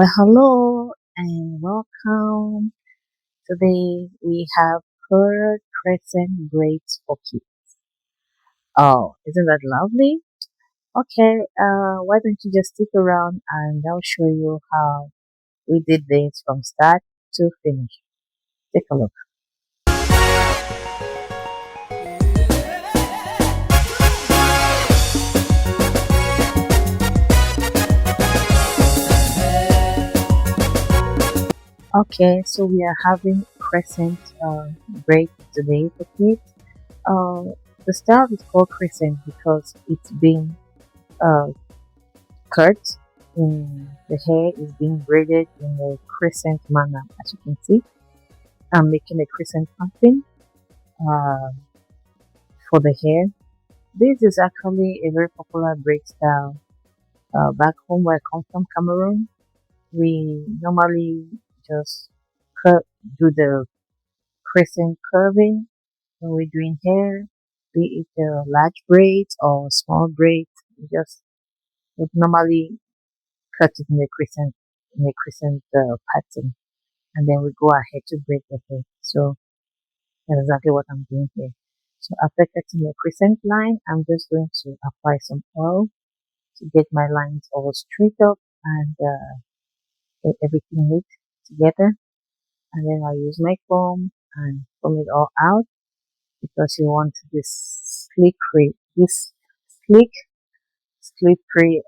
Well, hello and welcome. Today we have Crescent braids for kids. Oh, isn't that lovely? Okay, why don't you just stick around and I'll show you how we did this from start to finish. Take a look. Okay, so we are having Crescent braid today for kids. Uh, the style is called Crescent because it's been uh, cut in the hair is being braided in a crescent manner, as you can see. I'm making a crescent pattern uh, for the hair. This is actually a very popular braid style back home where I come from, Cameroon. We normally just do the crescent curving when we're doing hair, be it large braids or small braids. We just would normally cut it in a crescent pattern, and then we go ahead to braid the hair. So that's exactly what I'm doing here. So after cutting the crescent line, I'm just going to apply some oil to get my lines all straight up and get everything neat together. And then I use my comb and comb it all out because you want this sleek, slippery,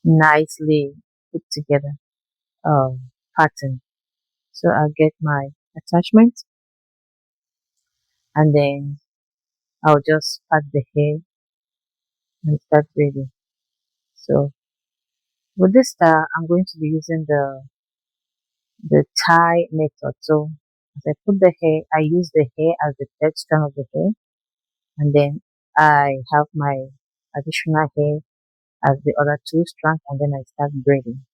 nicely put together pattern. So I'll get my attachment and then I'll just pat the hair and start braiding. So with this style, I'm going to be using the tie method. So as I put the hair, I use the hair as the third strand of the hair, and then I have my additional hair as the other two strands, and then I start braiding.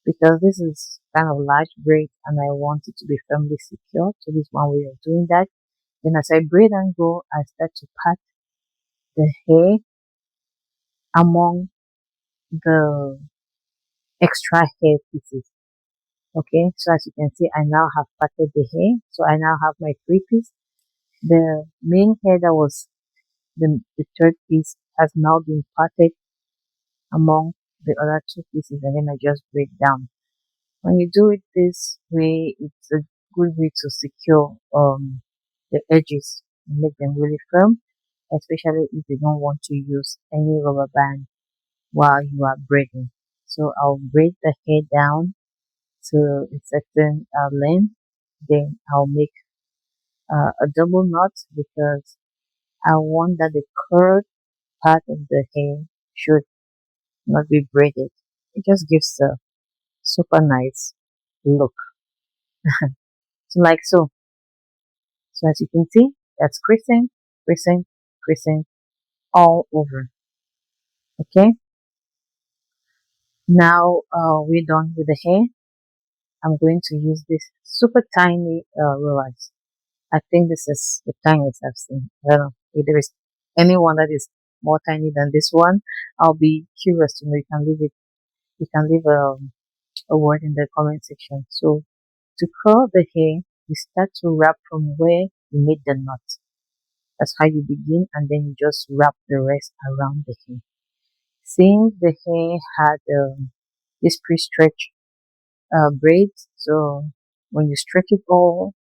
Because this is kind of large braid and I want it to be firmly secure, so this is one way of doing that. Then as I braid and go, I start to pat the hair among the extra hair pieces. Okay, so as you can see, I now have parted the hair. So I now have my three piece. The main hair that was the third piece has now been parted among the other two pieces, and then I just braid down. When you do it this way, it's a good way to secure the edges and make them really firm, especially if you don't want to use any rubber band while you are braiding. So I'll braid the hair down to a certain length. Then I'll make a double knot because I want that the curved part of the hair should not be braided. It just gives a super nice look. So like so. So as you can see, that's crescent, crescent, crescent all over. Okay. Now we're done with the hair. I'm going to use this super tiny rollers. I think this is the tiniest I've seen. I don't know if there is anyone that is more tiny than this one. I'll be curious to know. You can leave it. You can leave a word in the comment section. So to curl the hair, you start to wrap from where you made the knot. That's how you begin, and then you just wrap the rest around the hair. Since the hair had this pre-stretch braids, so when you stretch it all,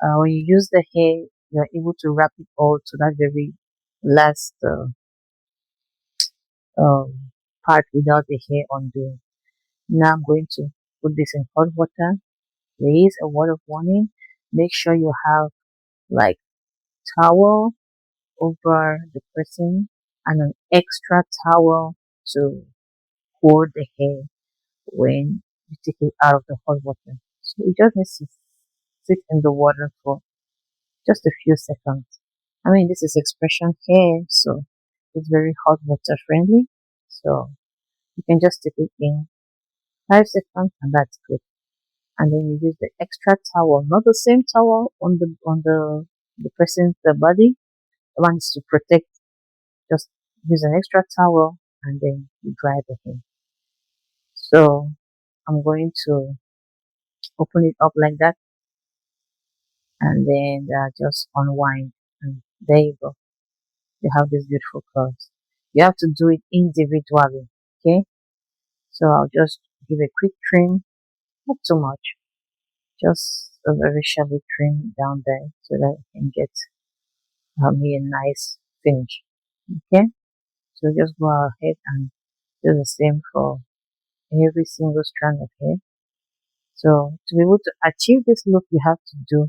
when you use the hair, you're able to wrap it all to that very last part without the hair undoing. Now I'm going to put this in hot water. Raise a word of warning. Make sure you have like towel over the person and an extra towel to hold the hair when you take it out of the hot water. So it just needs to sit in the water for just a few seconds. I mean, this is expression hair, so it's very hot water friendly. So you can just stick it in 5 seconds and that's good. And then you use the extra towel, not the same towel on the person's body. The one is to protect. Just use an extra towel and then you dry the hair. So I'm going to open it up like that, and then just unwind, and there you go. You have this beautiful curls. You have to do it individually. Okay, so I'll just give a quick trim, not too much, just a very shallow trim down there so that I can get me a nice finish. Okay, so just go ahead and do the same for every single strand of hair. So to be able to achieve this look, you have to do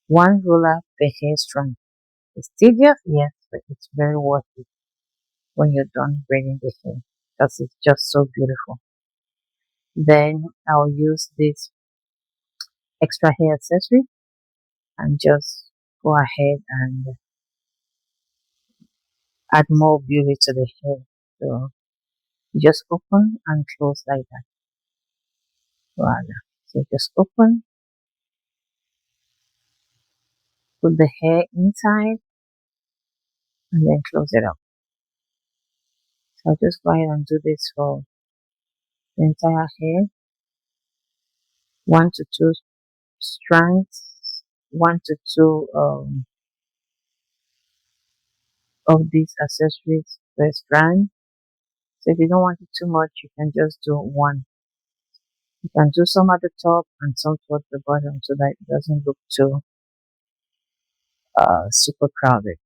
one roller per hair strand. It's tedious, yes, but it's very worth it when you're done braiding the hair because it's just so beautiful. Then I'll use this extra hair accessory and just go ahead and add more beauty to the hair. So you just open and close like that. Voila. So just open, put the hair inside, and then close it up. So I'll just go ahead and do this for the entire hair. 1 to 2 strands, 1 to 2 of these accessories per strand. So if you don't want it too much, you can just do one. You can do some at the top and some towards the bottom so that it doesn't look too super crowded.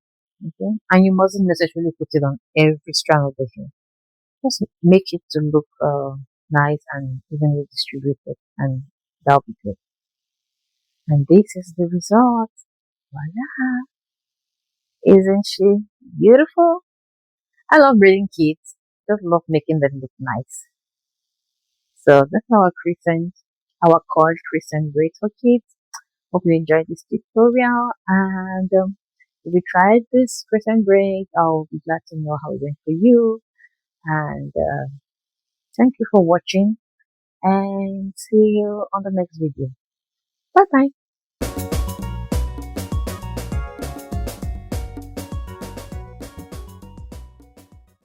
Okay, and you mustn't necessarily put it on every strand of the hair. Just make it to look nice and evenly distributed, and that'll be good. And this is the result. Voila! Isn't she beautiful? I love braiding kids. Just love making them look nice. So that's our cord crescent braid for kids. Hope you enjoyed this tutorial, and if you tried this crescent braid, I'll be glad to know how it went for you. And thank you for watching, and see you on the next video. Bye bye.